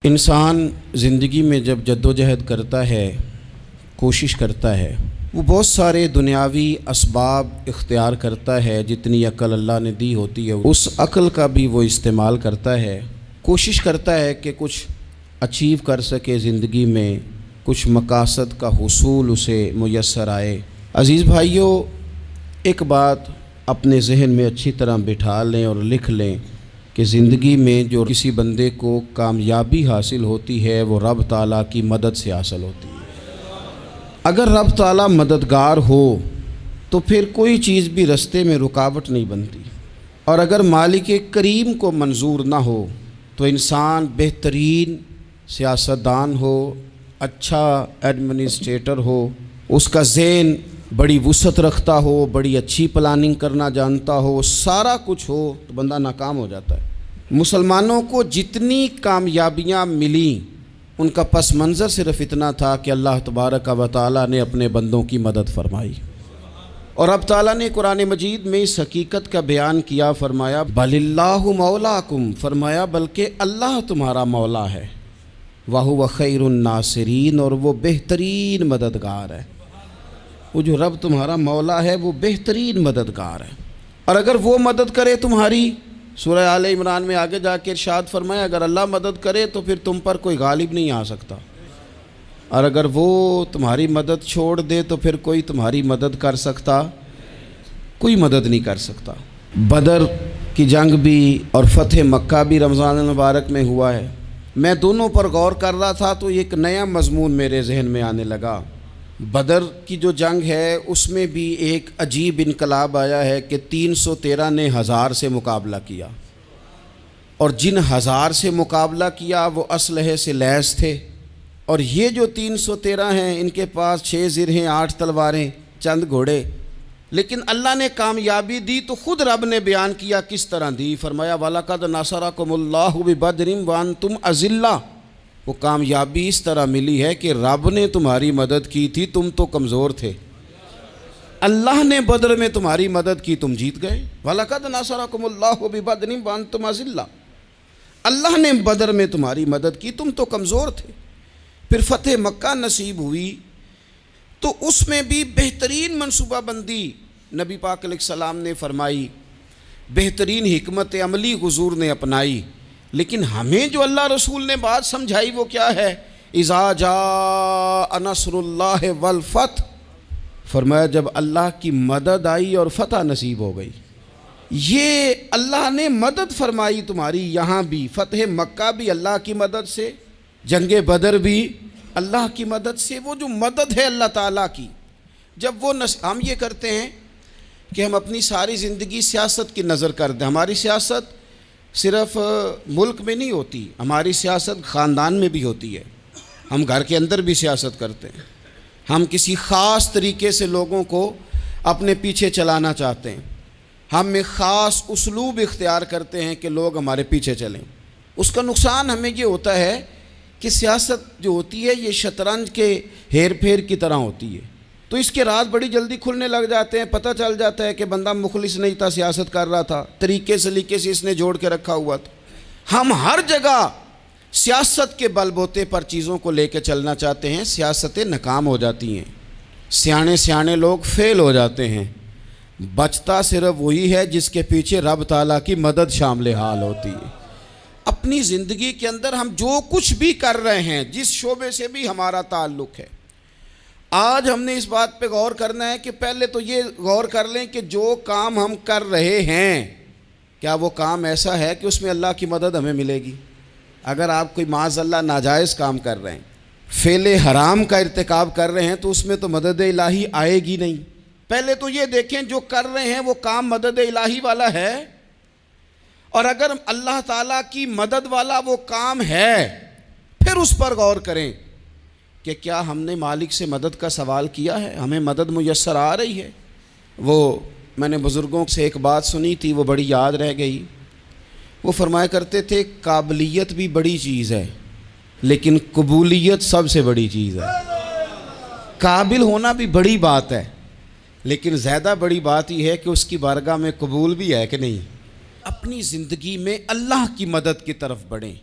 انسان زندگی میں جب جدوجہد کرتا ہے، کوشش کرتا ہے، وہ بہت سارے دنیاوی اسباب اختیار کرتا ہے، جتنی عقل اللہ نے دی ہوتی ہے اس عقل کا بھی وہ استعمال کرتا ہے، کوشش کرتا ہے کہ کچھ اچیو کر سکے زندگی میں، کچھ مقاصد کا حصول اسے میسر آئے۔ عزیز بھائیوں، ایک بات اپنے ذہن میں اچھی طرح بٹھا لیں اور لکھ لیں کہ زندگی میں جو کسی بندے کو کامیابی حاصل ہوتی ہے وہ رب تعالیٰ کی مدد سے حاصل ہوتی ہے۔ اگر رب تعالیٰ مددگار ہو تو پھر کوئی چیز بھی رستے میں رکاوٹ نہیں بنتی، اور اگر مالک کریم کو منظور نہ ہو تو انسان بہترین سیاستدان ہو، اچھا ایڈمنسٹریٹر ہو، اس کا ذہن بڑی وسعت رکھتا ہو، بڑی اچھی پلاننگ کرنا جانتا ہو، سارا کچھ ہو، تو بندہ ناکام ہو جاتا ہے۔ مسلمانوں کو جتنی کامیابیاں ملیں ان کا پس منظر صرف اتنا تھا کہ اللہ تبارک و تعالیٰ نے اپنے بندوں کی مدد فرمائی، اور اب تعالیٰ نے قرآن مجید میں اس حقیقت کا بیان کیا، فرمایا بل اللہ مولاکم، فرمایا بلکہ اللہ تمہارا مولا ہے، وَهُوَ خَيْرُ النَّاصِرِينَ، اور وہ بہترین مددگار ہے۔ وہ جو رب تمہارا مولا ہے وہ بہترین مددگار ہے، اور اگر وہ مدد کرے تمہاری، سورہ آل عمران میں آگے جا کے ارشاد فرمایا اگر اللہ مدد کرے تو پھر تم پر کوئی غالب نہیں آ سکتا، اور اگر وہ تمہاری مدد چھوڑ دے تو پھر کوئی تمہاری مدد کر سکتا، کوئی مدد نہیں کر سکتا۔ بدر کی جنگ بھی اور فتح مکہ بھی رمضان المبارک میں ہوا ہے۔ میں دونوں پر غور کر رہا تھا تو ایک نیا مضمون میرے ذہن میں آنے لگا۔ بدر کی جو جنگ ہے اس میں بھی ایک عجیب انقلاب آیا ہے کہ 313 نے 1000 سے مقابلہ کیا، اور جن 1000 سے مقابلہ کیا وہ اسلحے سے لیس تھے، اور یہ جو 313 ہیں ان کے پاس 6 زرہیں، 8 تلواریں، چند گھوڑے، لیکن اللہ نے کامیابی دی تو خود رب نے بیان کیا کس طرح دی، فرمایا وَلَقَدْ نَصَرَكُمُ اللَّهُ بِبَدْرٍ وَأَنْتُمْ أَذِلَّةٌ۔ وہ کامیابی اس طرح ملی ہے کہ رب نے تمہاری مدد کی تھی، تم تو کمزور تھے، اللہ نے بدر میں تمہاری مدد کی، تم جیت گئے۔ وَلَقَدْ نَصَرَكُمُ اللَّهُ بِبَدْرٍ وَأَنْتُمْ أَذِلَّةٌ، اللہ نے بدر میں تمہاری مدد کی، تم تو کمزور تھے۔ پھر فتح مکہ نصیب ہوئی تو اس میں بھی بہترین منصوبہ بندی نبی پاک علیہ السلام نے فرمائی، بہترین حکمت عملی حضور نے اپنائی، لیکن ہمیں جو اللہ رسول نے بات سمجھائی وہ کیا ہے؟ اذا جاء نصر اللہ والفتح، فرمایا جب اللہ کی مدد آئی اور فتح نصیب ہو گئی۔ یہ اللہ نے مدد فرمائی تمہاری، یہاں بھی فتح مکہ بھی اللہ کی مدد سے، جنگ بدر بھی اللہ کی مدد سے۔ وہ جو مدد ہے اللہ تعالیٰ کی، جب وہ ہم یہ کرتے ہیں کہ ہم اپنی ساری زندگی سیاست کی نظر کر دیں، ہماری سیاست صرف ملک میں نہیں ہوتی، ہماری سیاست خاندان میں بھی ہوتی ہے، ہم گھر کے اندر بھی سیاست کرتے ہیں، ہم کسی خاص طریقے سے لوگوں کو اپنے پیچھے چلانا چاہتے ہیں، ہم ایک خاص اسلوب اختیار کرتے ہیں کہ لوگ ہمارے پیچھے چلیں۔ اس کا نقصان ہمیں یہ ہوتا ہے کہ سیاست جو ہوتی ہے یہ شطرنج کے ہیر پھیر کی طرح ہوتی ہے، تو اس کے راز بڑی جلدی کھلنے لگ جاتے ہیں، پتہ چل جاتا ہے کہ بندہ مخلص نہیں تھا، سیاست کر رہا تھا، طریقے سلیقے سے اس نے جوڑ کے رکھا ہوا تھا۔ ہم ہر جگہ سیاست کے بل بوتے پر چیزوں کو لے کے چلنا چاہتے ہیں، سیاستیں ناکام ہو جاتی ہیں، سیانے لوگ فیل ہو جاتے ہیں، بچتا صرف وہی ہے جس کے پیچھے رب تعالیٰ کی مدد شامل حال ہوتی ہے۔ اپنی زندگی کے اندر ہم جو کچھ بھی کر رہے ہیں، جس شعبے سے بھی ہمارا تعلق ہے، آج ہم نے اس بات پہ غور کرنا ہے کہ پہلے تو یہ غور کر لیں کہ جو کام ہم کر رہے ہیں کیا وہ کام ایسا ہے کہ اس میں اللہ کی مدد ہمیں ملے گی؟ اگر آپ کوئی معاذ اللہ ناجائز کام کر رہے ہیں، فعل حرام کا ارتکاب کر رہے ہیں، تو اس میں تو مدد الہی آئے گی نہیں۔ پہلے تو یہ دیکھیں جو کر رہے ہیں وہ کام مدد الہی والا ہے، اور اگر اللہ تعالیٰ کی مدد والا وہ کام ہے پھر اس پر غور کریں کہ کیا ہم نے مالک سے مدد کا سوال کیا ہے، ہمیں مدد میسر آ رہی ہے۔ وہ میں نے بزرگوں سے ایک بات سنی تھی، وہ بڑی یاد رہ گئی۔ وہ فرمایا کرتے تھے قابلیت بھی بڑی چیز ہے لیکن قبولیت سب سے بڑی چیز ہے۔ قابل ہونا بھی بڑی بات ہے لیکن زیادہ بڑی بات یہ ہے کہ اس کی بارگاہ میں قبول بھی ہے کہ نہیں۔ اپنی زندگی میں اللہ کی مدد کی طرف بڑھیں،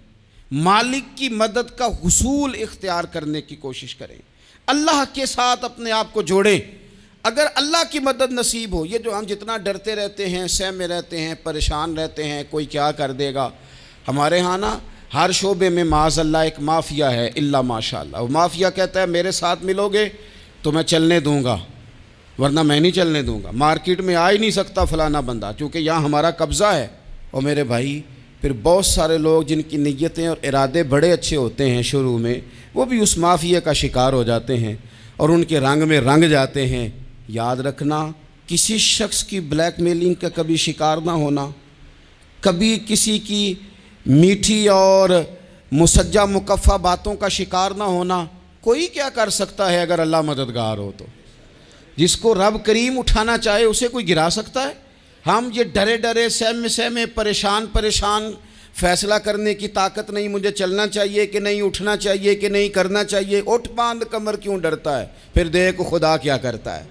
مالک کی مدد کا حصول اختیار کرنے کی کوشش کریں، اللہ کے ساتھ اپنے آپ کو جوڑیں۔ اگر اللہ کی مدد نصیب ہو، یہ جو ہم جتنا ڈرتے رہتے ہیں، سہمے رہتے ہیں، پریشان رہتے ہیں کوئی کیا کر دے گا، ہمارے ہاں نا ہر شعبے میں معاذ اللہ ایک مافیا ہے، الا ماشاء اللہ۔ وہ مافیا کہتا ہے میرے ساتھ ملو گے تو میں چلنے دوں گا، ورنہ میں نہیں چلنے دوں گا، مارکیٹ میں آ ہی نہیں سکتا فلانا بندہ، چونکہ یہاں ہمارا قبضہ ہے۔ اور میرے بھائی پھر بہت سارے لوگ جن کی نیتیں اور ارادے بڑے اچھے ہوتے ہیں شروع میں، وہ بھی اس مافیا کا شکار ہو جاتے ہیں اور ان کے رنگ میں رنگ جاتے ہیں۔ یاد رکھنا، کسی شخص کی بلیک میلنگ کا کبھی شکار نہ ہونا، کبھی کسی کی میٹھی اور مسجع مکفہ باتوں کا شکار نہ ہونا۔ کوئی کیا کر سکتا ہے اگر اللہ مددگار ہو تو؟ جس کو رب کریم اٹھانا چاہے اسے کوئی گرا سکتا ہے؟ ہم یہ ڈرے ڈرے سہمے پریشان فیصلہ کرنے کی طاقت نہیں، مجھے چلنا چاہیے کہ نہیں، اٹھنا چاہیے کہ نہیں، کرنا چاہیے، اٹھ باندھ کمر کیوں ڈرتا ہے؟ پھر دیکھ خدا کیا کرتا ہے۔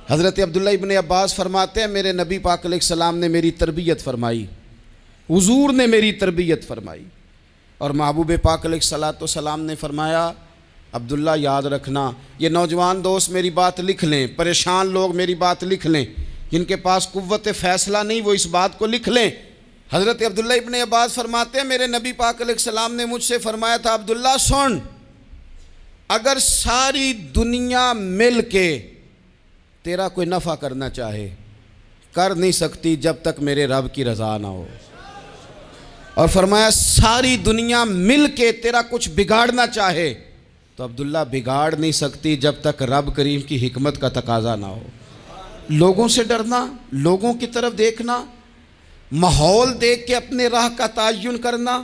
حضرت عبداللہ ابن عباس فرماتے ہیں میرے نبی پاک علیہ السلام نے میری تربیت فرمائی، حضور نے میری تربیت فرمائی، اور محبوب پاک علیہ السلام نے فرمایا عبداللہ یاد رکھنا، یہ نوجوان دوست میری بات لکھ لیں، پریشان لوگ میری بات لکھ لیں، جن کے پاس قوت فیصلہ نہیں وہ اس بات کو لکھ لیں۔ حضرت عبداللہ ابن عباس فرماتے ہیں میرے نبی پاک علیہ السلام نے مجھ سے فرمایا تھا عبداللہ سن، اگر ساری دنیا مل کے تیرا کوئی نفع کرنا چاہے، کر نہیں سکتی جب تک میرے رب کی رضا نہ ہو، اور فرمایا ساری دنیا مل کے تیرا کچھ بگاڑنا چاہے تو عبداللہ بگاڑ نہیں سکتی جب تک رب کریم کی حکمت کا تقاضا نہ ہو۔ لوگوں سے ڈرنا، لوگوں کی طرف دیکھنا، ماحول دیکھ کے اپنے راہ کا تعین کرنا،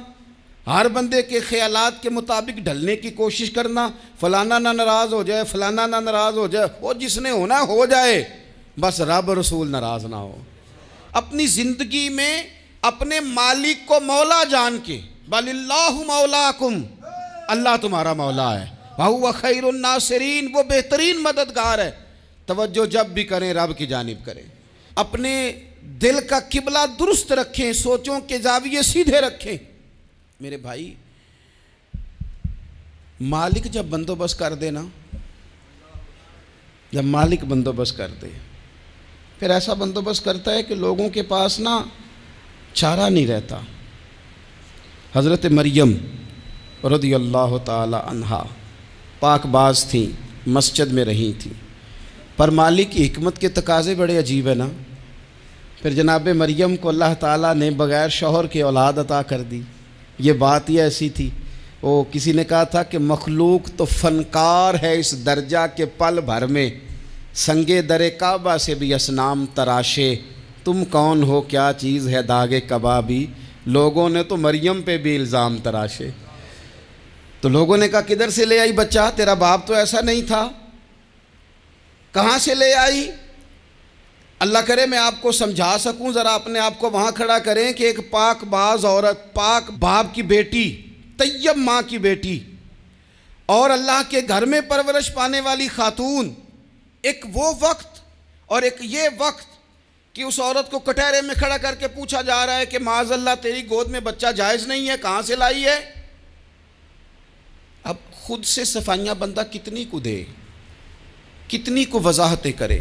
ہر بندے کے خیالات کے مطابق ڈھلنے کی کوشش کرنا، فلانا نہ ناراض ہو جائے، فلانا نہ ناراض ہو جائے، وہ جس نے ہونا ہو جائے، بس رب رسول ناراض نہ ہو۔ اپنی زندگی میں اپنے مالک کو مولا جان کے، بل اللہ مولاکم، اللہ تمہارا مولا ہے، وَهُوَ خَيْرُ النَّاصِرِينَ، وہ بہترین مددگار ہے۔ توجہ جب بھی کریں رب کی جانب کریں، اپنے دل کا قبلہ درست رکھیں، سوچوں کے زاویے سیدھے رکھیں۔ میرے بھائی مالک جب بندوبست کر دے نا، جب مالک بندوبست کر دے پھر ایسا بندوبست کرتا ہے کہ لوگوں کے پاس نا چارہ نہیں رہتا۔ حضرت مریم رضی اللہ تعالی عنہا پاک باز تھیں، مسجد میں رہی تھیں، پر مالک کی حکمت کے تقاضے بڑے عجیب ہیں نا۔ پھر جناب مریم کو اللہ تعالیٰ نے بغیر شوہر کے اولاد عطا کر دی۔ یہ بات ہی ایسی تھی، وہ کسی نے کہا تھا کہ مخلوق تو فنکار ہے اس درجہ کے پل بھر میں، سنگے در کعبہ سے بھی اصنام تراشے، تم کون ہو کیا چیز ہے داغ کبابی، لوگوں نے تو مریم پہ بھی الزام تراشے۔ تو لوگوں نے کہا کدھر سے لے آئی بچہ، تیرا باپ تو ایسا نہیں تھا، کہاں سے لے آئی؟ اللہ کرے میں آپ کو سمجھا سکوں، ذرا اپنے آپ کو وہاں کھڑا کریں کہ ایک پاک باز عورت، پاک باپ کی بیٹی، طیب ماں کی بیٹی، اور اللہ کے گھر میں پرورش پانے والی خاتون، ایک وہ وقت اور ایک یہ وقت کہ اس عورت کو کٹہرے میں کھڑا کر کے پوچھا جا رہا ہے کہ معاذ اللہ تیری گود میں بچہ جائز نہیں ہے، کہاں سے لائی ہے؟ اب خود سے صفائیاں بندہ کتنی کو دے، کتنی کو وضاحتیں کرے۔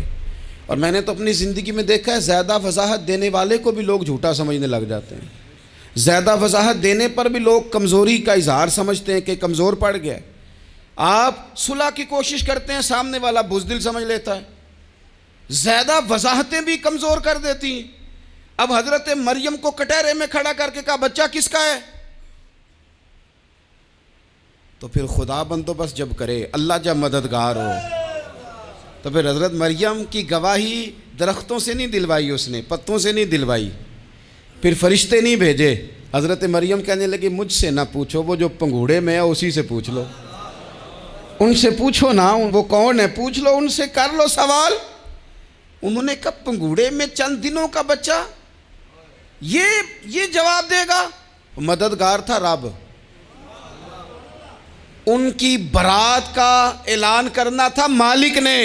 اور میں نے تو اپنی زندگی میں دیکھا ہے زیادہ وضاحت دینے والے کو بھی لوگ جھوٹا سمجھنے لگ جاتے ہیں، زیادہ وضاحت دینے پر بھی لوگ کمزوری کا اظہار سمجھتے ہیں کہ کمزور پڑ گیا۔ آپ صلح کی کوشش کرتے ہیں، سامنے والا بزدل سمجھ لیتا ہے، زیادہ وضاحتیں بھی کمزور کر دیتی ہیں۔ اب حضرت مریم کو کٹہرے میں کھڑا کر کے کہا بچہ کس کا ہے؟ تو پھر خدا بندوبست جب کرے، اللہ جب مددگار ہو، تو پھر حضرت مریم کی گواہی درختوں سے نہیں دلوائی، اس نے پتوں سے نہیں دلوائی، پھر فرشتے نہیں بھیجے۔ حضرت مریم کہنے لگی مجھ سے نہ پوچھو، وہ جو پنگوڑے میں ہے اسی سے پوچھ لو، ان سے پوچھو نا، وہ کون ہے پوچھ لو، ان سے کر لو سوال۔ انہوں نے کہا پنگوڑے میں چند دنوں کا بچہ یہ جواب دے گا؟ مددگار تھا رب، ان کی برات کا اعلان کرنا تھا مالک نے،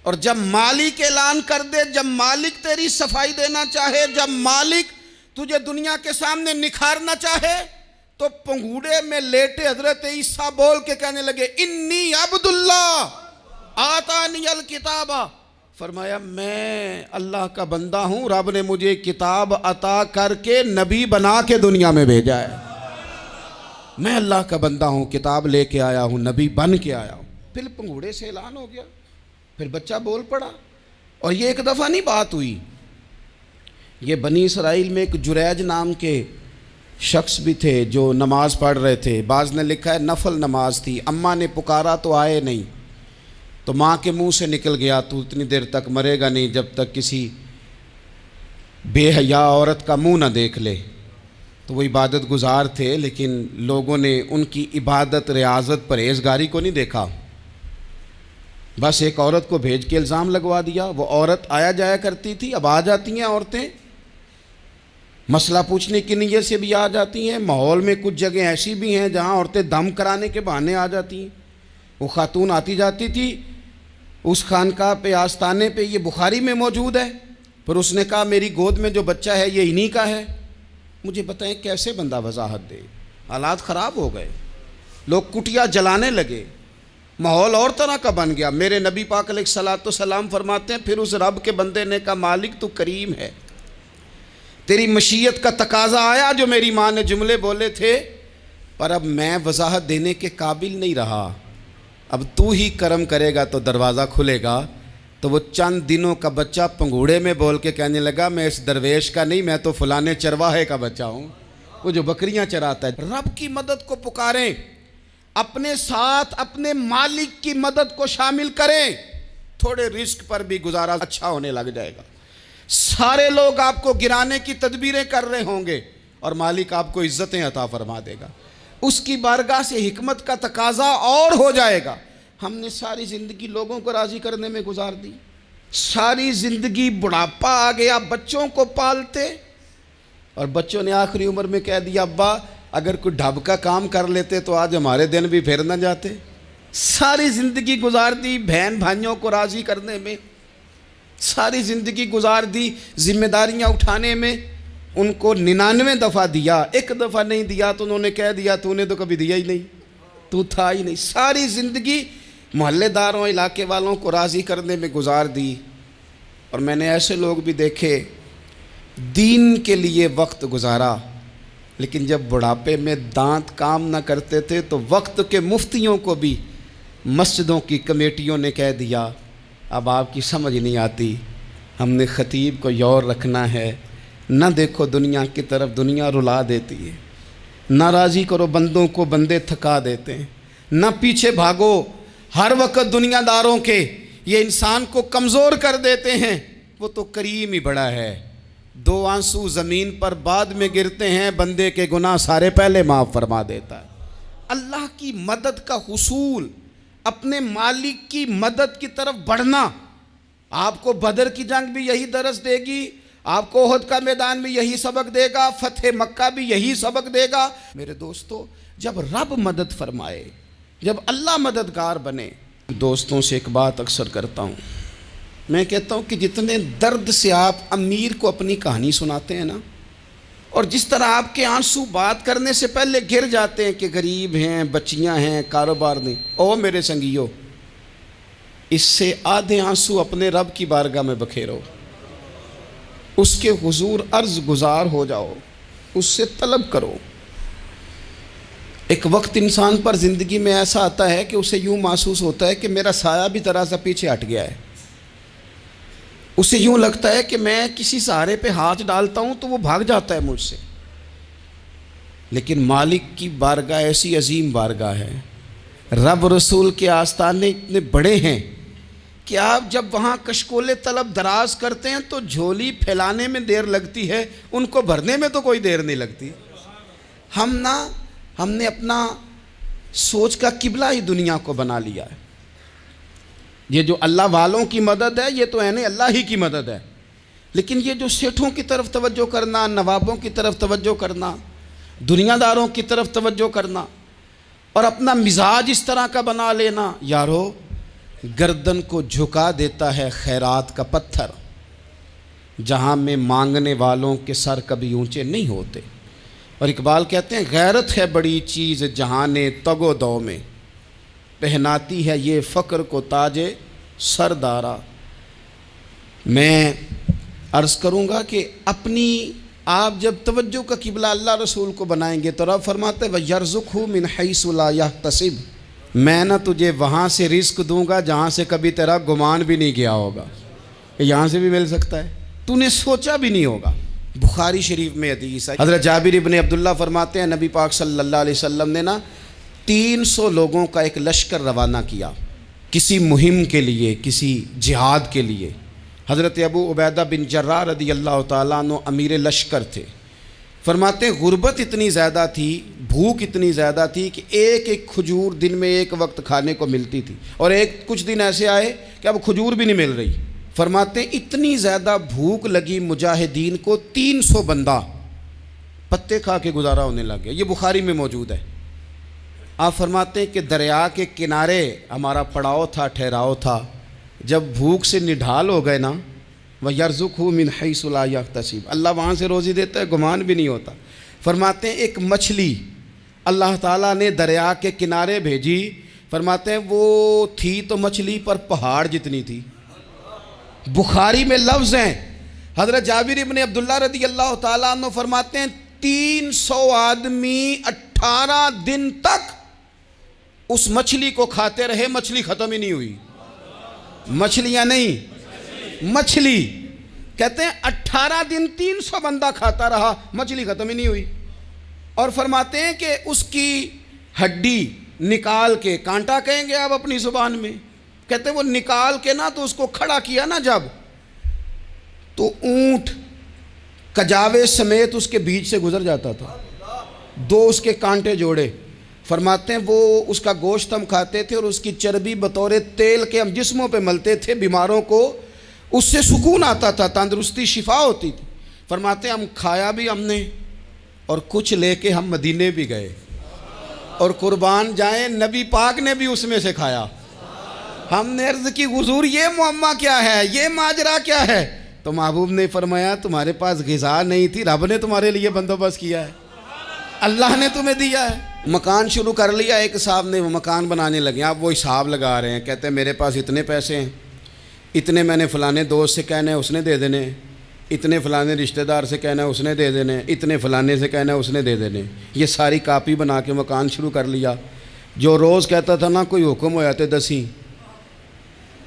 اور جب مالک اعلان کر دے، جب مالک تیری صفائی دینا چاہے، جب مالک تجھے دنیا کے سامنے نکھارنا چاہے، تو پنگوڑے میں لیٹے حضرت عیسیٰ بول کے کہنے لگے انی عبداللہ آتانی الکتابہ، فرمایا میں اللہ کا بندہ ہوں، رب نے مجھے کتاب عطا کر کے نبی بنا کے دنیا میں بھیجا ہے، میں اللہ کا بندہ ہوں، کتاب لے کے آیا ہوں، نبی بن کے آیا ہوں۔ پھر پنگوڑے سے اعلان ہو گیا، پھر بچہ بول پڑا، اور یہ ایک دفعہ نہیں بات ہوئی۔ یہ بنی اسرائیل میں ایک جریج نام کے شخص بھی تھے جو نماز پڑھ رہے تھے، بعض نے لکھا ہے نفل نماز تھی، اماں نے پکارا تو آئے نہیں، تو ماں کے منہ سے نکل گیا تو اتنی دیر تک مرے گا نہیں جب تک کسی بے حیا عورت کا منہ نہ دیکھ لے۔ تو وہ عبادت گزار تھے، لیکن لوگوں نے ان کی عبادت، ریاضت، پرہیزگاری کو نہیں دیکھا، بس ایک عورت کو بھیج کے الزام لگوا دیا۔ وہ عورت آیا جایا کرتی تھی، اب آ جاتی ہیں عورتیں، مسئلہ پوچھنے کی نیت سے بھی آ جاتی ہیں۔ ماحول میں کچھ جگہ ایسی بھی ہیں جہاں عورتیں دم کرانے کے بہانے آ جاتی ہیں۔ وہ خاتون آتی جاتی تھی اس خانقاہ پہ، آستانے پہ، یہ بخاری میں موجود ہے، پر اس نے کہا میری گود میں جو بچہ ہے یہ انہی کا ہے۔ مجھے بتائیں کیسے بندہ وضاحت دے؟ حالات خراب ہو گئے، لوگ کٹیا جلانے لگے، ماحول اور طرح کا بن گیا۔ میرے نبی پاک علیہ الصلوۃ والسلام فرماتے ہیں پھر اس رب کے بندے نے کہا مالک تو کریم ہے، تیری مشیت کا تقاضا آیا جو میری ماں نے جملے بولے تھے، پر اب میں وضاحت دینے کے قابل نہیں رہا، اب تو ہی کرم کرے گا تو دروازہ کھلے گا۔ تو وہ چند دنوں کا بچہ پنگوڑے میں بول کے کہنے لگا میں اس درویش کا نہیں، میں تو فلانے چرواہے کا بچہ ہوں، وہ جو بکریاں چراتا ہے۔ رب کی مدد کو پکاریں، اپنے ساتھ اپنے مالک کی مدد کو شامل کریں، تھوڑے رزق پر بھی گزارا اچھا ہونے لگ جائے گا۔ سارے لوگ آپ کو گرانے کی تدبیریں کر رہے ہوں گے اور مالک آپ کو عزتیں عطا فرما دے گا، اس کی بارگاہ سے حکمت کا تقاضا اور ہو جائے گا۔ ہم نے ساری زندگی لوگوں کو راضی کرنے میں گزار دی، ساری زندگی بڑھاپا آ گیا بچوں کو پالتے، اور بچوں نے آخری عمر میں کہہ دیا ابا اگر کوئی ڈھب کا کام کر لیتے تو آج ہمارے دن بھی پھر نہ جاتے۔ ساری زندگی گزار دی بہن بھائیوں کو راضی کرنے میں، ساری زندگی گزار دی ذمہ داریاں اٹھانے میں، ان کو 99 دفعہ دیا، ایک دفعہ نہیں دیا تو انہوں نے کہہ دیا تو نے تو کبھی دیا ہی نہیں، تو تھا ہی نہیں۔ ساری زندگی محلے داروں، علاقے والوں کو راضی کرنے میں گزار دی۔ اور میں نے ایسے لوگ بھی دیکھے دین کے لیے وقت گزارا، لیکن جب بڑھاپے میں دانت کام نہ کرتے تھے تو وقت کے مفتیوں کو بھی مسجدوں کی کمیٹیوں نے کہہ دیا اب آپ کی سمجھ نہیں آتی، ہم نے خطیب کو یور رکھنا ہے، نہ دیکھو دنیا کی طرف، دنیا رلا دیتی ہے، نہ راضی کرو بندوں کو، بندے تھکا دیتے ہیں، نہ پیچھے بھاگو ہر وقت دنیا داروں کے، یہ انسان کو کمزور کر دیتے ہیں۔ وہ تو کریم ہی بڑا ہے، 2 آنسو زمین پر بعد میں گرتے ہیں، بندے کے گناہ سارے پہلے معاف فرما دیتا ہے۔ اللہ کی مدد کا حصول، اپنے مالک کی مدد کی طرف بڑھنا، آپ کو بدر کی جنگ بھی یہی درس دے گی، آپ کو احد کا میدان بھی یہی سبق دے گا، فتح مکہ بھی یہی سبق دے گا۔ میرے دوستو جب رب مدد فرمائے، جب اللہ مددگار بنے، دوستوں سے ایک بات اکثر کرتا ہوں، میں کہتا ہوں کہ جتنے درد سے آپ امیر کو اپنی کہانی سناتے ہیں نا، اور جس طرح آپ کے آنسو بات کرنے سے پہلے گر جاتے ہیں کہ غریب ہیں، بچیاں ہیں، کاروبار نہیں، او میرے سنگیو، اس سے آدھے آنسو اپنے رب کی بارگاہ میں بکھیرو، اس کے حضور عرض گزار ہو جاؤ، اس سے طلب کرو۔ ایک وقت انسان پر زندگی میں ایسا آتا ہے کہ اسے یوں محسوس ہوتا ہے کہ میرا سایہ بھی ذرا سا پیچھے ہٹ گیا ہے، اسے یوں لگتا ہے کہ میں کسی سہارے پہ ہاتھ ڈالتا ہوں تو وہ بھاگ جاتا ہے مجھ سے، لیکن مالک کی بارگاہ ایسی عظیم بارگاہ ہے، رب رسول کے آستانے اتنے بڑے ہیں کہ آپ جب وہاں کشکول طلب دراز کرتے ہیں تو جھولی پھیلانے میں دیر لگتی ہے، ان کو بھرنے میں تو کوئی دیر نہیں لگتی۔ ہم نے اپنا سوچ کا قبلہ ہی دنیا کو بنا لیا ہے۔ یہ جو اللہ والوں کی مدد ہے یہ تو ہے اللہ ہی کی مدد ہے، لیکن یہ جو سیٹھوں کی طرف توجہ کرنا، نوابوں کی طرف توجہ کرنا، دنیا داروں کی طرف توجہ کرنا، اور اپنا مزاج اس طرح کا بنا لینا، یارو گردن کو جھکا دیتا ہے خیرات کا پتھر، جہاں میں مانگنے والوں کے سر کبھی اونچے نہیں ہوتے۔ اور اقبال کہتے ہیں غیرت ہے بڑی چیز جہان تگ و دو میں، پہناتی ہے یہ فقر کو تاج سردارا۔ میں عرض کروں گا کہ اپنی آپ جب توجہ کا قبلہ اللہ رسول کو بنائیں گے تو رب فرماتے ہیں وَيَرْزُقْهُ مِنْ حَيْثُ لَا يَحْتَسِبُ، میں نہ تجھے وہاں سے رزق دوں گا جہاں سے کبھی تیرا گمان بھی نہیں کیا ہوگا، یہاں سے بھی مل سکتا ہے، تو نے سوچا بھی نہیں ہوگا۔ بخاری شریف میں حدیث ہے، حضرت جابر ابن عبداللہ فرماتے ہیں نبی پاک صلی اللہ علیہ وسلم نے 300 لوگوں کا ایک لشکر روانہ کیا کسی مہم کے لیے، کسی جہاد کے لیے۔ حضرت ابو عبیدہ بن جراح رضی اللہ تعالیٰ عنہ امیر لشکر تھے۔ فرماتے ہیں غربت اتنی زیادہ تھی، بھوک اتنی زیادہ تھی کہ ایک ایک کھجور دن میں ایک وقت کھانے کو ملتی تھی، اور کچھ دن ایسے آئے کہ اب کھجور بھی نہیں مل رہی۔ فرماتے ہیں اتنی زیادہ بھوک لگی مجاہدین کو 300 بندہ پتے کھا کے گزارا ہونے لگ گیا۔ یہ بخاری میں موجود ہے۔ آپ فرماتے ہیں کہ دریا کے کنارے ہمارا پڑاؤ تھا، ٹھہراؤ تھا، جب بھوک سے نڈھال ہو گئے نا، وَيَرْزُقْهُ مِنْ حَيْثُ لَا يَحْتَسِبُ، اللہ وہاں سے روزی دیتا ہے، گمان بھی نہیں ہوتا۔ فرماتے ہیں ایک مچھلی اللہ تعالیٰ نے دریا کے کنارے بھیجی، فرماتے ہیں وہ تھی تو مچھلی پر پہاڑ جتنی تھی۔ بخاری میں لفظ ہیں، حضرت جابر ابن عبداللہ رضی اللہ تعالیٰ عنہ فرماتے ہیں 300 آدمی 18 دن تک اس مچھلی کو کھاتے رہے، مچھلی ختم ہی نہیں ہوئی۔ مچھلیاں نہیں، مچھلی کہتے ہیں 18 دن 300 بندہ کھاتا رہا، مچھلی ختم ہی نہیں ہوئی۔ اور فرماتے ہیں کہ اس کی ہڈی نکال کے، کانٹا کہیں گے آپ اپنی زبان میں، کہتے ہیں وہ نکال کے نا تو اس کو کھڑا کیا نا جب، تو اونٹ کجاوے سمیت اس کے بیچ سے گزر جاتا تھا، 2 اس کے کانٹے جوڑے۔ فرماتے ہیں وہ اس کا گوشت ہم کھاتے تھے اور اس کی چربی بطور تیل کے ہم جسموں پہ ملتے تھے، بیماروں کو اس سے سکون آتا تھا، تندرستی شفا ہوتی تھی۔ فرماتے ہیں ہم کھایا بھی ہم نے، اور کچھ لے کے ہم مدینے بھی گئے، اور قربان جائیں نبی پاک نے بھی اس میں سے کھایا۔ ہم نے عرض کی حضور یہ معمہ کیا ہے، یہ ماجرا کیا ہے؟ تو محبوب نے فرمایا تمہارے پاس غذا نہیں تھی، رب نے تمہارے لیے بندوبست کیا ہے، اللہ نے تمہیں دیا ہے۔ مکان شروع کر لیا، ایک صاحب نے وہ مکان بنانے لگے، آپ وہ حساب لگا رہے ہیں، کہتے ہیں میرے پاس اتنے پیسے ہیں، اتنے میں نے فلانے دوست سے کہنا ہے اس نے دے دینے، اتنے فلانے رشتہ دار سے کہنا ہے اس نے دے دینے، اتنے فلانے سے کہنا ہے اس نے دے دینے۔ یہ ساری کاپی بنا کے مکان شروع کر لیا۔ جو روز کہتا تھا نا کوئی حکم ہو جاتے 10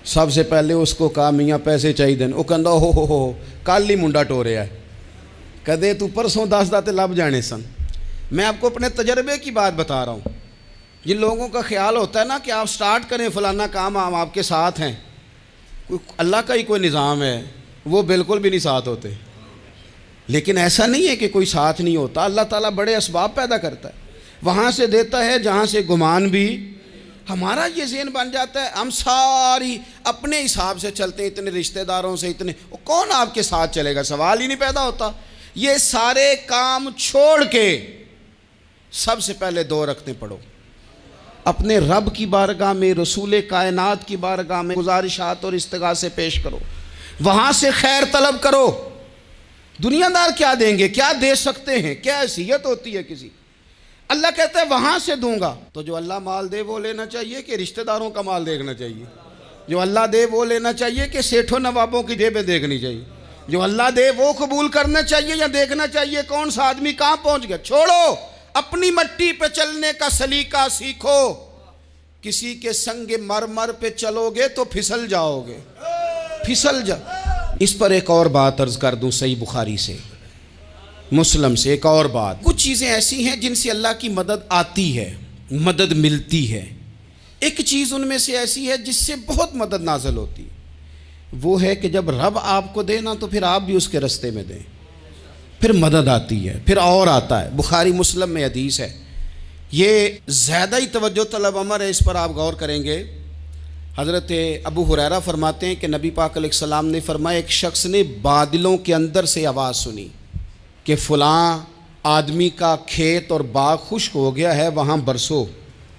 سب سے پہلے اس کو کہا میاں پیسے چاہیے دین، وہ کہندا ہو کل ہی منڈا ٹوریا ہے، کدے تو پرسوں 10 داتے لب جانے سن۔ میں آپ کو اپنے تجربے کی بات بتا رہا ہوں۔ جن لوگوں کا خیال ہوتا ہے نا کہ آپ سٹارٹ کریں فلانا کام، ہم آپ کے ساتھ ہیں، اللہ کا ہی کوئی نظام ہے، وہ بالکل بھی نہیں ساتھ ہوتے۔ لیکن ایسا نہیں ہے کہ کوئی ساتھ نہیں ہوتا، اللہ تعالیٰ بڑے اسباب پیدا کرتا ہے، وہاں سے دیتا ہے جہاں سے گمان بھی۔ ہمارا یہ ذہن بن جاتا ہے ہم ساری اپنے حساب سے چلتے ہیں، اتنے رشتہ داروں سے اتنے، کون آپ کے ساتھ چلے گا؟ سوال ہی نہیں پیدا ہوتا۔ یہ سارے کام چھوڑ کے سب سے پہلے 2 رکعتیں پڑھو، اپنے رب کی بارگاہ میں، رسول کائنات کی بارگاہ میں گزارشات اور استغاثے پیش کرو، وہاں سے خیر طلب کرو۔ دنیا دار کیا دیں گے، کیا دے سکتے ہیں، کیا حیثیت ہوتی ہے کسی؟ اللہ کہتا ہے وہاں سے دوں گا۔ تو جو اللہ مال دے وہ لینا چاہیے کہ رشتہ داروں کا مال دیکھنا چاہیے؟ جو اللہ دے وہ لینا چاہیے کہ سیٹھوں نوابوں کی جیبیں دیکھنی چاہیے؟ جو اللہ دے وہ قبول کرنا چاہیے یا دیکھنا چاہیے کون سا آدمی کہاں پہنچ گیا؟ چھوڑو، اپنی مٹی پہ چلنے کا سلیقہ سیکھو۔ کسی کے سنگ مرمر پہ چلو گے تو پھسل جاؤ گے، پھسل جا۔ اس پر ایک اور بات عرض کر دوں، صحیح بخاری سے، مسلم سے ایک اور بات۔ کچھ چیزیں ایسی ہیں جن سے اللہ کی مدد آتی ہے، مدد ملتی ہے۔ ایک چیز ان میں سے ایسی ہے جس سے بہت مدد نازل ہوتی ہے، وہ ہے کہ جب رب آپ کو دے نا تو پھر آپ بھی اس کے رستے میں دیں، پھر مدد آتی ہے، پھر اور آتا ہے۔ بخاری مسلم میں حدیث ہے، یہ زیادہ ہی توجہ طلب امر ہے، اس پر آپ غور کریں گے۔ حضرت ابو ہریرہ فرماتے ہیں کہ نبی پاک علیہ السلام نے فرمایا ایک شخص نے بادلوں کے اندر سے آواز سنی کہ فلاں آدمی کا کھیت اور باغ خشک ہو گیا ہے، وہاں برسو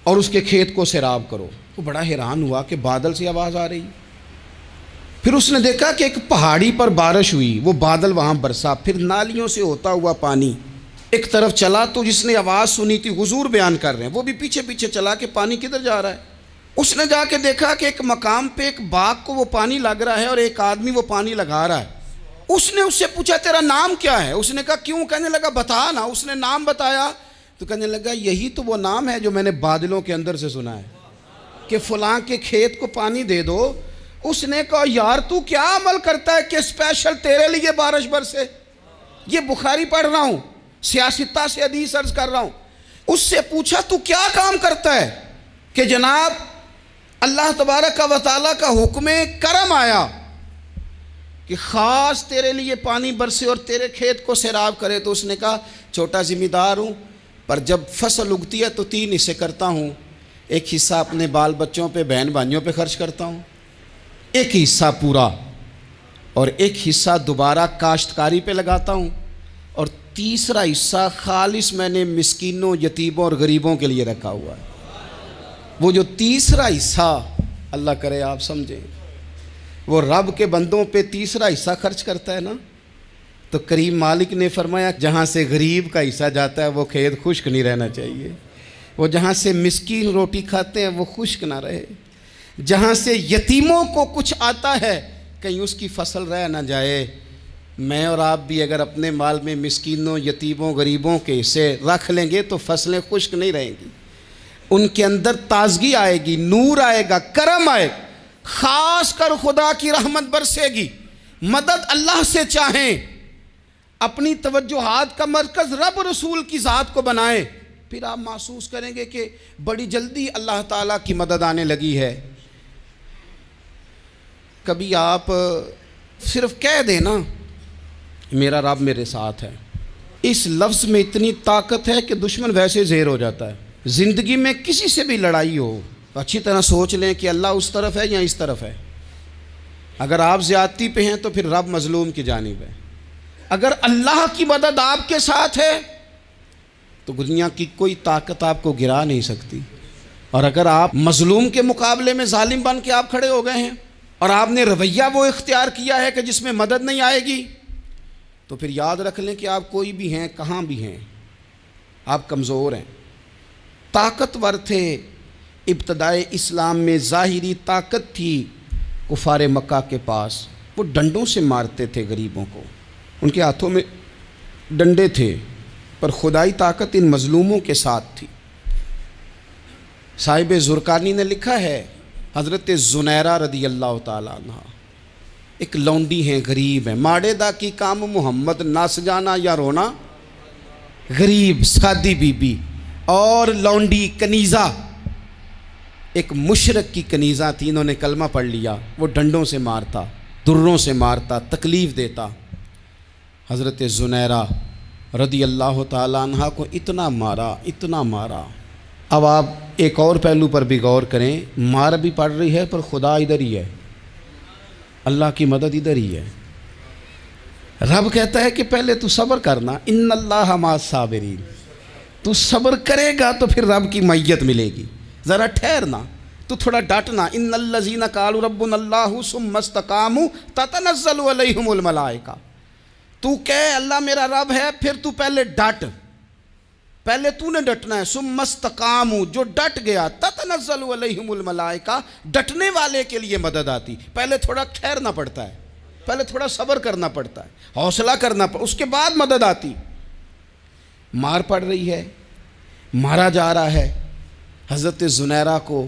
اور اس کے کھیت کو سیراب کرو۔ وہ بڑا حیران ہوا کہ بادل سے آواز آ رہی۔ پھر اس نے دیکھا کہ ایک پہاڑی پر بارش ہوئی، وہ بادل وہاں برسا، پھر نالیوں سے ہوتا ہوا پانی ایک طرف چلا تو جس نے آواز سنی تھی حضور بیان کر رہے ہیں، وہ بھی پیچھے پیچھے چلا کہ پانی کدھر جا رہا ہے۔ اس نے جا کے دیکھا کہ ایک مقام پہ ایک باغ کو وہ پانی لگ رہا ہے اور ایک آدمی وہ پانی لگا رہا ہے۔ اس نے اس سے پوچھا تیرا نام کیا ہے؟ اس نے کہا کیوں؟ کہنے لگا بتا نا۔ اس نے نام بتایا تو کہنے لگا یہی تو وہ نام ہے جو میں نے بادلوں کے اندر سے سنا ہے کہ فلاں کے کھیت کو پانی دے دو۔ اس نے کہا یار تو کیا عمل کرتا ہے کہ اسپیشل تیرے لیے بارش برسے؟ یہ بخاری پڑھ رہا ہوں، سیاستہ سے حدیث عرض کر رہا ہوں۔ اس سے پوچھا تو کیا کام کرتا ہے کہ جناب اللہ تبارک و تعالیٰ کا حکم کرم آیا کہ خاص تیرے لیے پانی برسے اور تیرے کھیت کو سیراب کرے؟ تو اس نے کہا چھوٹا ذمہ دار ہوں، پر جب فصل اگتی ہے تو 3 حصے کرتا ہوں، ایک حصہ اپنے بال بچوں پہ بہن بھائیوں پہ خرچ کرتا ہوں، ایک حصہ پورا، اور ایک حصہ دوبارہ کاشتکاری پہ لگاتا ہوں، اور تیسرا حصہ خالص میں نے مسکینوں، یتیموں اور غریبوں کے لیے رکھا ہوا ہے۔ وہ جو تیسرا حصہ اللہ کرے آپ سمجھیں، وہ رب کے بندوں پہ تیسرا حصہ خرچ کرتا ہے نا، تو کریم مالک نے فرمایا جہاں سے غریب کا حصہ جاتا ہے وہ کھیت خشک نہیں رہنا چاہیے، وہ جہاں سے مسکین روٹی کھاتے ہیں وہ خشک نہ رہے، جہاں سے یتیموں کو کچھ آتا ہے کہیں اس کی فصل رہ نہ جائے۔ میں اور آپ بھی اگر اپنے مال میں مسکینوں، یتیموں، غریبوں کے حصے رکھ لیں گے تو فصلیں خشک نہیں رہیں گی، ان کے اندر تازگی آئے گی، نور آئے گا، کرم آئے گا، خاص کر خدا کی رحمت برسے گی۔ مدد اللہ سے چاہیں، اپنی توجہات کا مرکز رب رسول کی ذات کو بنائیں، پھر آپ محسوس کریں گے کہ بڑی جلدی اللہ تعالیٰ کی مدد آنے لگی ہے۔ کبھی آپ صرف کہہ دیں نا میرا رب میرے ساتھ ہے، اس لفظ میں اتنی طاقت ہے کہ دشمن ویسے زیر ہو جاتا ہے۔ زندگی میں کسی سے بھی لڑائی ہو تو اچھی طرح سوچ لیں کہ اللہ اس طرف ہے یا اس طرف ہے۔ اگر آپ زیادتی پہ ہیں تو پھر رب مظلوم کی جانب ہے۔ اگر اللہ کی مدد آپ کے ساتھ ہے تو دنیا کی کوئی طاقت آپ کو گرا نہیں سکتی، اور اگر آپ مظلوم کے مقابلے میں ظالم بن کے آپ کھڑے ہو گئے ہیں اور آپ نے رویہ وہ اختیار کیا ہے کہ جس میں مدد نہیں آئے گی، تو پھر یاد رکھ لیں کہ آپ کوئی بھی ہیں، کہاں بھی ہیں، آپ کمزور ہیں۔ طاقتور تھے ابتدائے اسلام میں، ظاہری طاقت تھی کفار مکہ کے پاس، وہ ڈنڈوں سے مارتے تھے غریبوں کو، ان کے ہاتھوں میں ڈنڈے تھے، پر خدائی طاقت ان مظلوموں کے ساتھ تھی۔ صاحب زرقانی نے لکھا ہے حضرت زنیرہ رضی اللہ تعالیٰ عنہ ایک لونڈی ہیں، غریب ہیں، ماڑے دا کی کام محمد نس جانا یا رونا، غریب سادی بی بی اور لونڈی کنیزہ، ایک مشرک کی کنیزہ تھی، انہوں نے کلمہ پڑھ لیا، وہ ڈنڈوں سے مارتا، دروں سے مارتا، تکلیف دیتا۔ حضرت زنیرہ رضی اللہ تعالیٰ عنہ کو اتنا مارا، اتنا مارا۔ اب آپ ایک اور پہلو پر بھی غور کریں، مار بھی پڑ رہی ہے پر خدا ادھر ہی ہے، اللہ کی مدد ادھر ہی ہے۔ رب کہتا ہے کہ پہلے تو صبر کرنا، ان اللہ مع الصابرین، تو صبر کرے گا تو پھر رب کی معیت ملے گی، ذرا ٹھہرنا، تو تھوڑا ڈٹنا۔ ان الذین قالوا ربنا اللہ ثم استقاموا تتنزل علیہم الملائکہ، تو کہے اللہ میرا رب ہے، پھر تو پہلے ڈٹ، پہلے تو نے ڈٹنا ہے۔ ثم استقاموا، جو ڈٹ گیا، تتنزل علیہم الملائکہ، ڈٹنے والے کے لیے مدد آتی، پہلے تھوڑا ٹھہرنا پڑتا ہے، پہلے تھوڑا صبر کرنا پڑتا ہے، حوصلہ کرنا پڑتا، اس کے بعد مدد آتی۔ مار پڑ رہی ہے، مارا جا رہا ہے حضرت زنیرہ کو،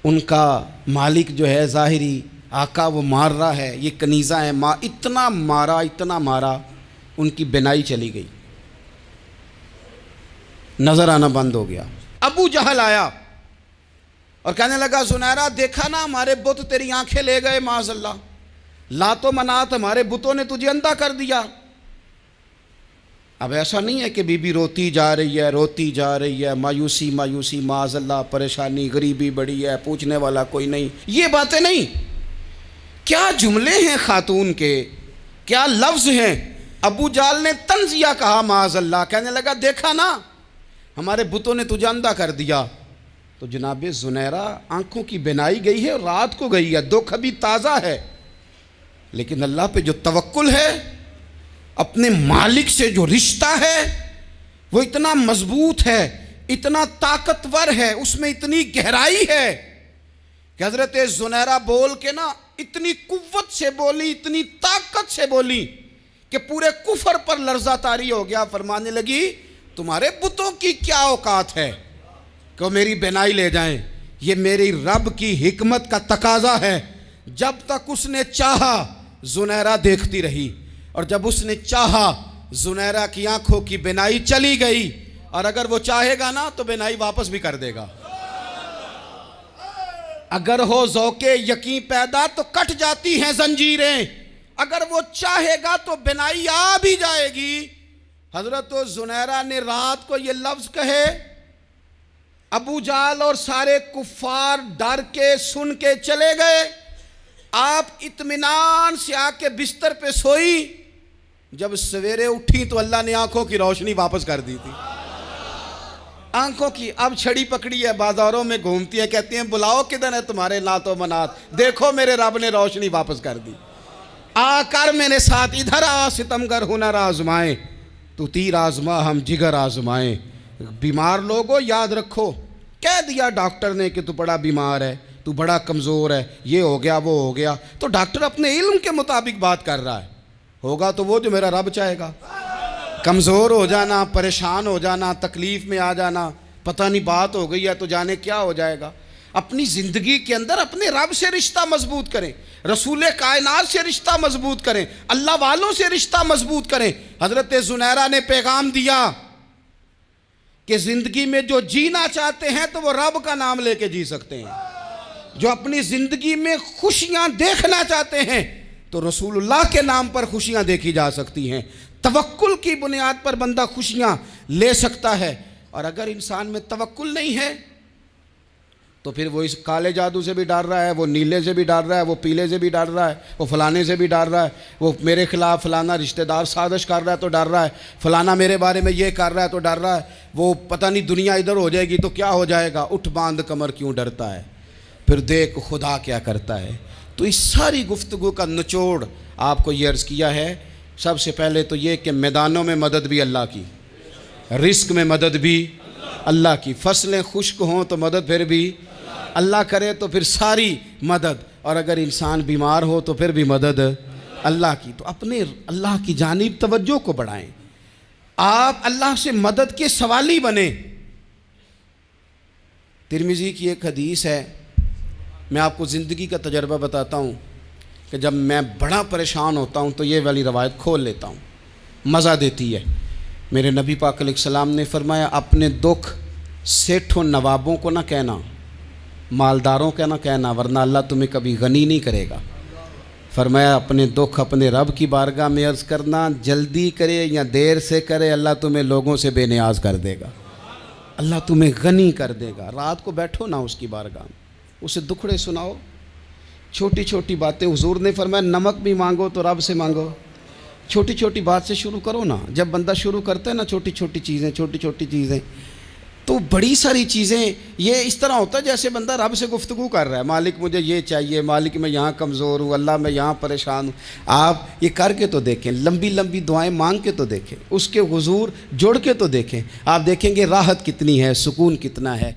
ان کا مالک جو ہے ظاہری آقا وہ مار رہا ہے، یہ کنیزہ ہے، اتنا مارا اتنا مارا، ان کی بینائی چلی گئی، نظر آنا بند ہو گیا۔ ابو جہل آیا اور کہنے لگا زنیرہ دیکھا نا ہمارے بت تیری آنکھیں لے گئے، معاذ اللہ، لات و منات ہمارے بتوں نے تجھے اندھا کر دیا۔ اب ایسا نہیں ہے کہ بی بی روتی جا رہی ہے، روتی جا رہی ہے، مایوسی مایوسی، معاذ اللہ، پریشانی، غریبی بڑی ہے، پوچھنے والا کوئی نہیں، یہ باتیں نہیں۔ کیا جملے ہیں خاتون کے، کیا لفظ ہیں۔ ابو جہل نے تنزیہ کہا، معاذ اللہ، کہنے لگا دیکھا نا ہمارے بتوں نے تجھے اندھا کر دیا۔ تو جناب زنیرہ آنکھوں کی بینائی گئی ہے، رات کو گئی ہے، دکھ ابھی تازہ ہے، لیکن اللہ پہ جو توکل ہے، اپنے مالک سے جو رشتہ ہے، وہ اتنا مضبوط ہے، اتنا طاقتور ہے، اس میں اتنی گہرائی ہے کہ حضرت زنیرہ بول کے نا اتنی قوت سے بولی، اتنی طاقت سے بولی کہ پورے کفر پر لرزہ طاری ہو گیا۔ فرمانے لگی تمہارے بتوں کی کیا اوقات ہے کہ میری بینائی لے جائیں؟ یہ میری رب کی حکمت کا تقاضا ہے۔ جب تک اس نے چاہا زنیرہ دیکھتی رہی، اور جب اس نے چاہا زنیرہ کی آنکھوں کی بینائی چلی گئی، اور اگر وہ چاہے گا نا تو بینائی واپس بھی کر دے گا۔ اگر ہو ذوق یقین پیدا تو کٹ جاتی ہیں زنجیریں، اگر وہ چاہے گا تو بینائی آ بھی جائے گی۔ حضرت زنیرہ نے رات کو یہ لفظ کہے، ابو جہل اور سارے کفار ڈر کے سن کے چلے گئے، آپ اطمینان سے آ کے بستر پہ سوئی۔ جب سویرے اٹھی تو اللہ نے آنکھوں کی روشنی واپس کر دی تھی۔ آنکھوں کی اب چھڑی پکڑی ہے، بازاروں میں گھومتی ہے، کہتی ہیں بلاؤ کدھر ہے تمہارے نعت و منات، دیکھو میرے رب نے روشنی واپس کر دی۔ آ کر میرے ساتھ ادھر آ ستمگر ہنر آزمائیں، تو تیر آزما ہم جگر آزمائیں۔ بیمار لوگوں یاد رکھو، کہہ دیا ڈاکٹر نے کہ تو بڑا بیمار ہے، تو بڑا کمزور ہے، یہ ہو گیا وہ ہو گیا، تو ڈاکٹر اپنے علم کے مطابق بات کر رہا ہے، ہوگا تو وہ جو میرا رب چاہے گا۔ کمزور ہو جانا، پریشان ہو جانا، تکلیف میں آ جانا، پتہ نہیں بات ہو گئی ہے تو جانے کیا ہو جائے گا۔ اپنی زندگی کے اندر اپنے رب سے رشتہ مضبوط کریں، رسول کائنات سے رشتہ مضبوط کریں، اللہ والوں سے رشتہ مضبوط کریں۔ حضرت زنیرہ نے پیغام دیا کہ زندگی میں جو جینا چاہتے ہیں تو وہ رب کا نام لے کے جی سکتے ہیں، جو اپنی زندگی میں خوشیاں دیکھنا چاہتے ہیں تو رسول اللہ کے نام پر خوشیاں دیکھی جا سکتی ہیں۔ توکل کی بنیاد پر بندہ خوشیاں لے سکتا ہے، اور اگر انسان میں توکل نہیں ہے تو پھر وہ اس کالے جادو سے بھی ڈر رہا ہے، وہ نیلے سے بھی ڈر رہا ہے، وہ پیلے سے بھی ڈر رہا ہے، وہ فلانے سے بھی ڈر رہا ہے، وہ میرے خلاف فلانا رشتہ دار سازش کر رہا ہے تو ڈر رہا ہے، فلانا میرے بارے میں یہ کر رہا ہے تو ڈر رہا ہے، وہ پتہ نہیں دنیا ادھر ہو جائے گی تو کیا ہو جائے گا، اٹھ باندھ کمر کیوں ڈرتا ہے، پھر دیکھ خدا کیا کرتا ہے۔ تو اس ساری گفتگو کا نچوڑ آپ کو یہ عرض کیا ہے، سب سے پہلے تو یہ کہ میدانوں میں مدد بھی اللہ کی، رزق میں مدد بھی اللہ کی، فصلیں خشک ہوں تو مدد پھر بھی اللہ کرے، تو پھر ساری مدد، اور اگر انسان بیمار ہو تو پھر بھی مدد اللہ کی۔ تو اپنے اللہ کی جانب توجہ کو بڑھائیں، آپ اللہ سے مدد کے سوالی بنیں۔ ترمذی کی ایک حدیث ہے، میں آپ کو زندگی کا تجربہ بتاتا ہوں کہ جب میں بڑا پریشان ہوتا ہوں تو یہ والی روایت کھول لیتا ہوں، مزہ دیتی ہے۔ میرے نبی پاک علیہ السلام نے فرمایا اپنے دکھ سیٹھوں نوابوں کو نہ کہنا، مالداروں کا نہ کہنا، ورنہ اللہ تمہیں کبھی غنی نہیں کرے گا۔ فرمایا اپنے دکھ اپنے رب کی بارگاہ میں عرض کرنا، جلدی کرے یا دیر سے کرے اللہ تمہیں لوگوں سے بے نیاز کر دے گا، اللہ تمہیں غنی کر دے گا۔ رات کو بیٹھو نا اس کی بارگاہ میں، اسے دکھڑے سناؤ، چھوٹی چھوٹی باتیں۔ حضور نے فرمایا نمک بھی مانگو تو رب سے مانگو، چھوٹی چھوٹی بات سے شروع کرو نا۔ جب بندہ شروع کرتا ہے نا چھوٹی چھوٹی چیزیں تو بڑی ساری چیزیں یہ اس طرح ہوتا ہے جیسے بندہ رب سے گفتگو کر رہا ہے، مالک مجھے یہ چاہیے، مالک میں یہاں کمزور ہوں، اللہ میں یہاں پریشان ہوں۔ آپ یہ کر کے تو دیکھیں، لمبی لمبی دعائیں مانگ کے تو دیکھیں، اس کے حضور جوڑ کے تو دیکھیں، آپ دیکھیں گے راحت کتنی ہے، سکون کتنا ہے۔